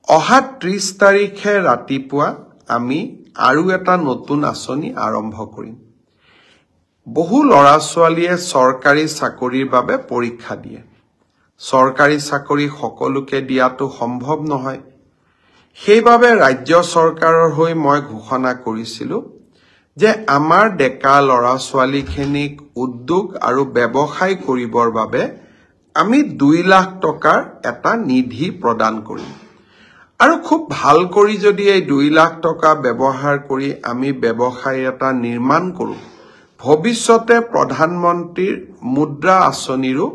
অহা 30 তাৰিখে ৰাতিপুৱা আমি আৰু এটা নতুন আঁচনি আৰম্ভ কৰিম। বহু ল'ৰা ছোৱালীয়ে চৰকাৰী চাকৰিৰ বাবে পৰীক্ষা দিয়ে। চৰকাৰী চাকৰি সকলোকে দিয়াটো সম্ভৱ নহয়। সেইবাবে ৰাজ্য চৰকাৰৰ হৈ মই ঘোষণা কৰিছিলোঁ যে আমাৰ ডেকা ল'ৰা ছোৱালীখিনিক উদ্যোগ আৰু ব্যৱসায় কৰিবৰ বাবে আমি 2 লাখ টকাৰ এটা নিধি প্ৰদান কৰিম। আৰু খুব ভাল কৰি যদি এই 2 লাখ টকা ব্যৱহাৰ কৰি আমি ব্যৱসায় এটা নিৰ্মাণ কৰোঁ, ভৱিষ্যতে প্ৰধানমন্ত্ৰীৰ মুদ্ৰা আঁচনিৰো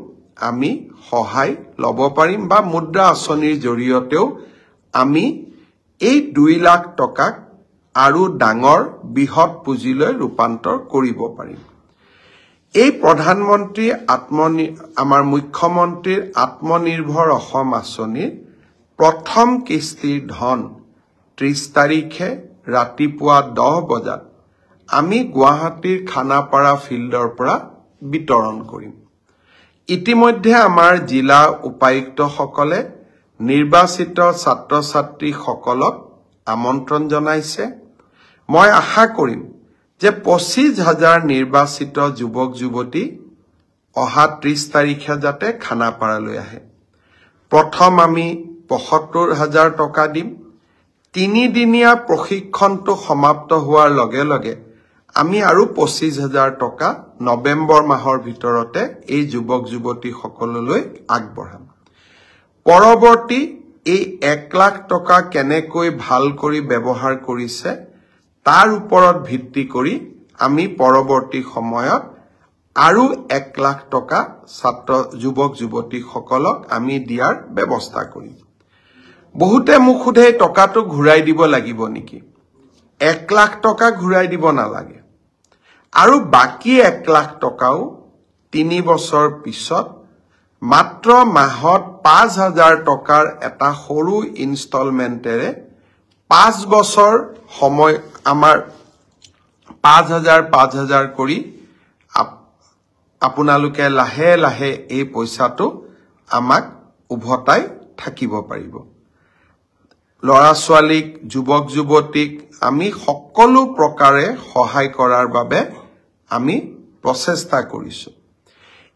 আমি সহায় ল'ব পাৰিম বা মুদ্ৰা আঁচনিৰ জৰিয়তেও আমি এই 2 লাখ টকাক আৰু ডাঙৰ বৃহৎ পুঁজিলৈ ৰূপান্তৰ কৰিব পাৰিম। এই প্ৰধানমন্ত্ৰী আমাৰ মুখ্যমন্ত্ৰীৰ আত্মনিৰ্ভৰ অসম আঁচনিৰ প্ৰথম কিস্তিৰ ধন 30 তাৰিখে ৰাতিপুৱা 10 বজাত আমি গুৱাহাটীৰ খানাপাৰা ফিল্ডৰ পৰা বিতৰণ কৰিম। ইতিমধ্যে আমাৰ জিলা উপায়ুক্তসকলে নিৰ্বাচিত ছাত্ৰ ছাত্ৰীসকলক আমন্ত্ৰণ জনাইছে। মই আশা কৰিম যে 25,000 নিৰ্বাচিত যুৱক যুৱতী অহা 30 তাৰিখে যাতে খানাপাৰালৈ আহে। প্ৰথম আমি 75,000 টকা দিম। 3 দিনীয়া প্ৰশিক্ষণটো সমাপ্ত হোৱাৰ লগে লগে আমি আৰু 25,000 টকা নৱেম্বৰ মাহৰ ভিতৰতে এই যুৱক যুৱতীসকললৈ আগবঢ়াম। পৰৱৰ্তী এই 1 লাখ টকা কেনেকৈ ভাল কৰি ব্যৱহাৰ কৰিছে তাৰ ওপৰত ভিত্তি কৰি আমি পৰৱৰ্তী সময়ত আৰু 1 লাখ টকা যুৱক যুৱতীসকলক আমি দিয়াৰ ব্যৱস্থা কৰিম। বহুতে মোক সোধে টকাটো ঘূৰাই দিব লাগিব নেকি? 1 লাখ টকা ঘূৰাই দিব নালাগে। আৰু বাকী 1 লাখ টকাও 3 বছৰ পিছত মাত্ৰ মাহত 5,000 টকাৰ এটা সৰু ইনষ্টলমেণ্টেৰে 5 বছৰ সময় আমাৰ 5,000 কৰি আপোনালোকে লাহে লাহে এই পইচাটো আমাক উভতাই থাকিব পাৰিব। ল'ৰা ছোৱালীক যুৱক যুৱতীক আমি সকলো প্ৰকাৰে সহায় কৰাৰ বাবে আমি প্ৰচেষ্টা কৰিছোঁ।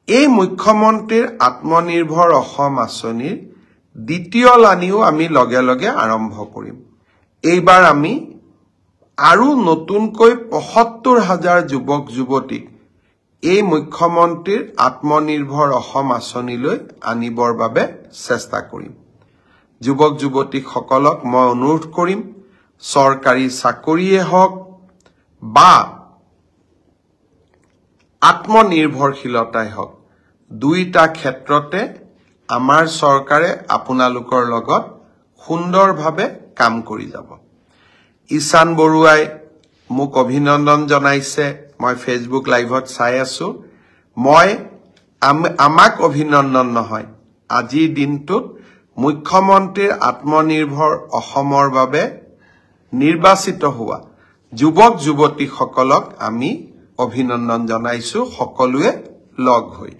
এই মুখ্যমন্ত্ৰীৰ আত্মনিৰ্ভৰ অসম আঁচনিৰ দ্বিতীয় লানিও আমি লগে লগে আৰম্ভ কৰিম। এইবাৰ আমি আৰু নতুনকৈ 75,000 যুৱক যুৱতীক এই মুখ্যমন্ত্ৰীৰ আত্মনিৰ্ভৰ অসম আঁচনিলৈ আনিবৰ বাবে চেষ্টা কৰিম। যুৱক যুৱতীসকলক মই অনুৰোধ কৰিম, চৰকাৰী চাকৰিয়ে হওক বা আত্মনিৰ্ভৰশীলতাই হওক, দুইটা ক্ষেত্ৰতে আমাৰ চৰকাৰে আপোনালোকৰ লগত সুন্দৰভাৱে কাম কৰি যাব। ঈশান বৰুৱাই মোক অভিনন্দন জনাইছে, মই ফেচবুক লাইভত চাই আছো। মই আমাক অভিনন্দন নহয়, আজিৰ দিনটোত মুখ্যমন্ত্ৰীৰ আত্মনিৰ্ভৰ অসমৰ বাবে নিৰ্বাচিত হোৱা যুৱক যুৱতীসকলক আমি অভিনন্দন জনাইছো সকলোৱে লগ হৈ।